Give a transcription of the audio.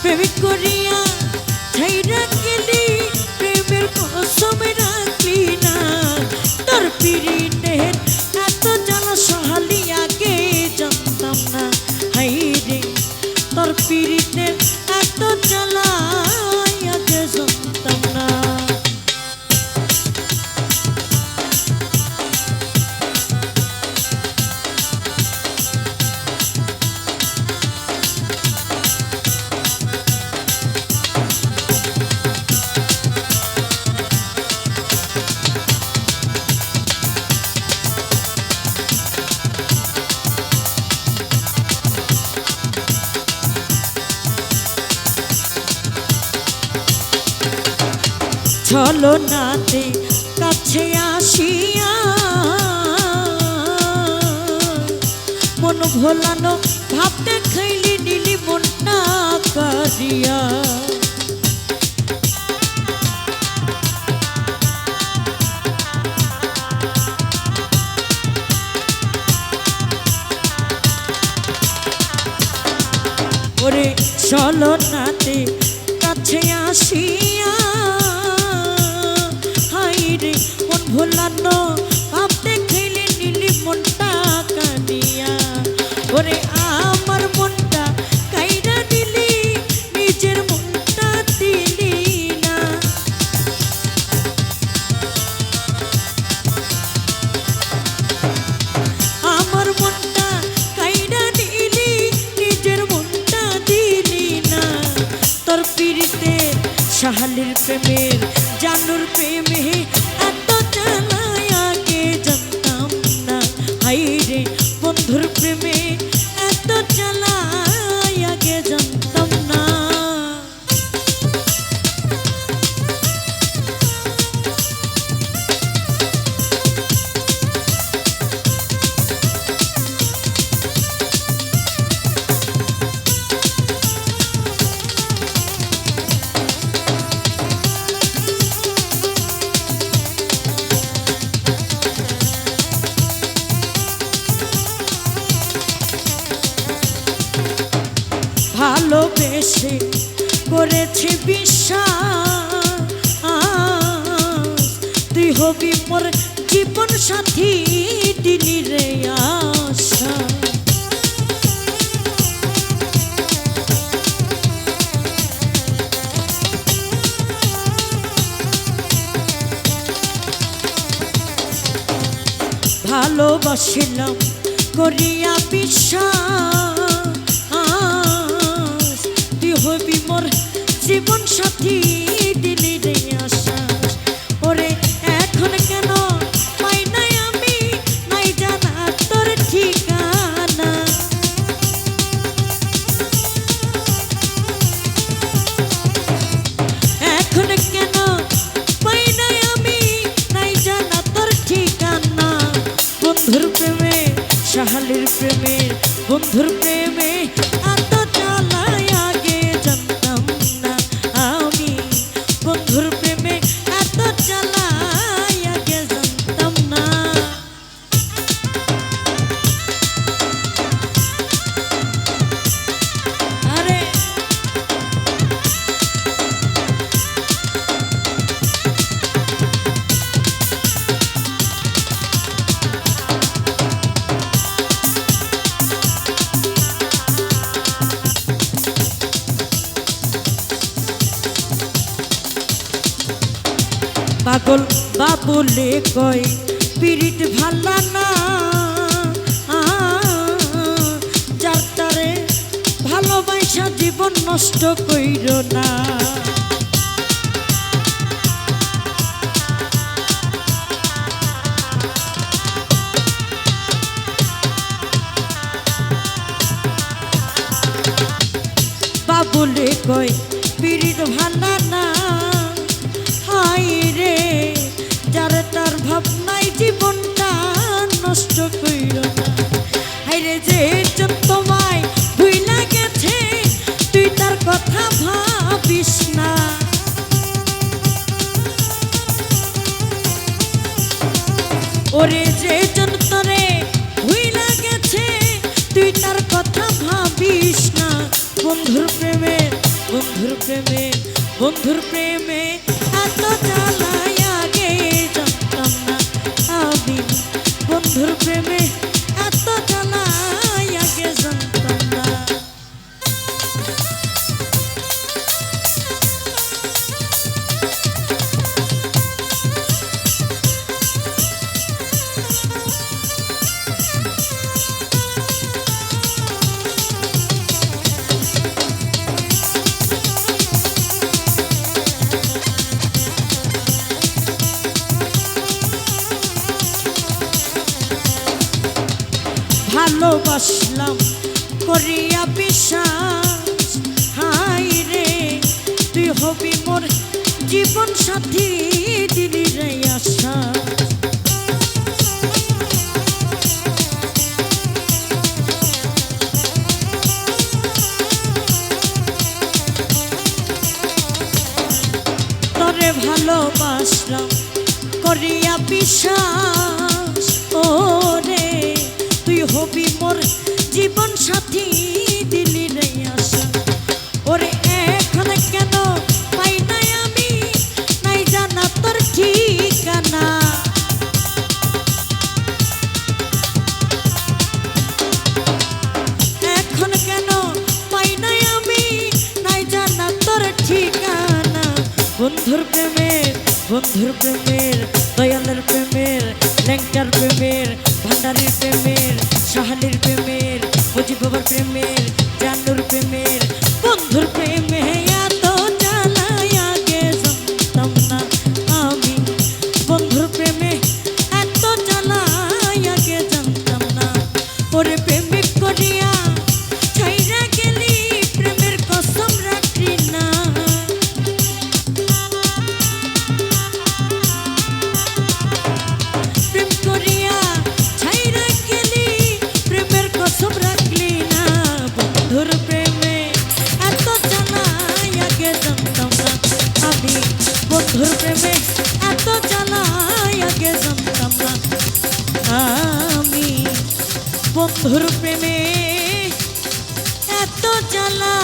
প্রেমিক করিয়া ছাইরা গেলি প্রেমের কসম রাখলি না তোর পিরিতের এত জ্বালা সহালি আগে জানতাম না হাই রে তোর পিরিতের এত জ্বালা আগে জানতাম না চলো নাতে কাছে আসিয়া মন ভোলানো ভাবতে খাইলি নিলি মনটা কারিয়া ওরে চলো নাতে কাছে আসিয়া রে মন ভোলানো ভাবতে খেলে নিলি মনটা কাঁদিয়া ওরে আমার মনটা কাইরা দিলি নিজের মনটা দিলি না আমার মনটা কাইরা দিলি নিজের মনটা দিলি না তোর পিরিতে শাহালির প্রেমের জানুর প্রেমে এত জ্বালায় আগে জানতাম না হাই রে বন্ধুর প্রেমে এত জ্বালায় আগে জানতাম না ভালোবেসে করেছি বিশ্বাস তুই হবি মোর জীবন সাথী দিলি রে আশা ভালোবাসিলাম করিয়া বিশ্বাস হবি মোর জীবন সাথী দিলি রে আশ্বাস ওরে এখন কেন পাই নাই আমি নাই জানা তোর ঠিকানা এখন কেন পাই নাই আমি নাই জানা তোর ঠিকানা বন্ধুর প্রেমে শাহালির প্রেমে বন্ধুর প্রেমে এত জ্বালায় আগে জানতাম না আমি বন্ধুর প্রেমে এত জ্বালায় আগে জানতাম না আরে পাগল বাবুলে কয় পিরিত ভালা না যার তারে ভালোবাসা জীবন নষ্ট কইর না বাবুলে কয় পিরিত ভালা না হাই রে যার তার ভাবনাই জীবনটা নষ্ট কইর না হাই রে যে তোমায় ভুইলা গেছে তুই তার কথা ভাবিস না ওরে যে তরে ভুইলা গেছে তুই তার কথা ভাবিস না বন্ধুর প্রেমে বন্ধুর প্রেমে এত জ্বালাই আগে জানতাম না আমি বন্ধুর প্রেমে এত জ্বালাই আগে জানতাম না। ভালোবাসলাম করিয়া বিশ্বাস, হাই রে তুই হবি মোর জীবন সাথী, দিলি রে আশা। তরে ভালোবাসলাম করিয়া বিশ্বাস, ও রে তুই হবি মোর জীবন সাথী, দিলি রে আশা। ওরে এখন কেন পাই নাই আমি, নাই জানা তোর ঠিকানা। এখন কেন পাই নাই আমি, নাই জানা তোর ঠিকানা। বন্ধুর প্রেমের দয়ালের প্রেমের, ল্যাংটার প্রেমের, ভান্ডারের প্রেমের, সাহালির প্রেমের, মুজিব বাবার প্রেমের, জানুর প্রেমের, বন্ধুর প্রেমে এত জ্বালাই আগে জানতাম না আমি বন্ধুর প্রেমে এত জ্বালাই আগে জানতাম না। ওরে প্রেমিক করিয়া ছাইরা গেলি প্রেমের কসম রাখলি না। বন্ধুর প্রেমে এত জ্বালাই আগে জানতাম না আমি বন্ধুর প্রেমে এত জ্বালা